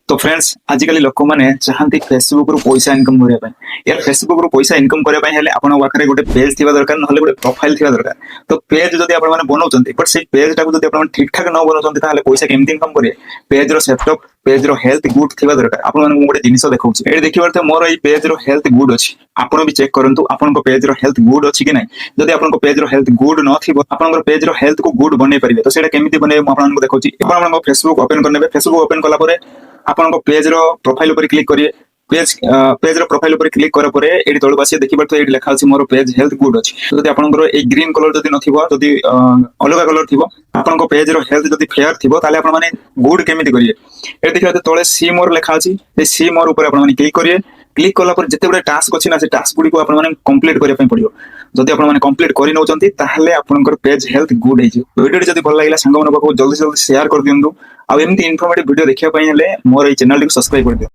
तो फ्रेंड्स आजिकल लोक मैंने चाहती फेसबुक रु पैसा इनकम करने यार फेसबुक रु पैसा इनकम करने आपण पाखे गोटे पेज थी दरकार ना गोटे प्रोफाइल थी दरकार। तो पेज जब आप बनाऊँ बट से पेज टाक जब ठीक ठाक न बनाऊँ पैसा केमती इनकम करेंगे page setup page health good थी दरकार। आप गोटे जिन देखा ये देखिए तो मोर ये पेज हेल्थ गुड अच्छी आपण भी चेक करूँ आप पेज हेल्थ गुड अच्छी कि ना जब आप पेज हेल्थ गुड न पेज हेल्थ को गुड बनई पारे तो सही केमी बन देखा फेसबुक ओपन करने फेसबुक ओपन कलापर आपण पेज प्रोफाइल पर क्लिक करिए पेज प्रोफाइल पर क्लिक करा परे एडी तळु बासी देखि परतो एडी लेखा अछि मोर पेज हेल्थ गुड अछि। तो जदि आपनकर ए ग्रीन कलर जदि नथिबो जदि अलगा कलर थिबो आपनको पेज रो हेल्थ जदि फेयर थिबो ताले आपण माने गुड केमिति करिए ए देखिबा तळे सी मोर लेखा अछि ए सी मोर ऊपर आपण माने क्लिक करिए क्लिक कला पर जते बडे टास्क अछि ना से टास्क गुडी को आपण माने कंप्लीट करिया पय पडियो जदि आपण माने कंप्लीट करि नउचंती ताहले आपनकर पेज हेल्थ गुड हे जे वीडियो जदि भल लागिला संग मन पाखो जल्दी जल्दी शेयर कर दियंदु आ एमती इन्फॉर्मेटिव वीडियो देखिया पय हेले मोर ए चैनल को सब्सक्राइब कर दियो।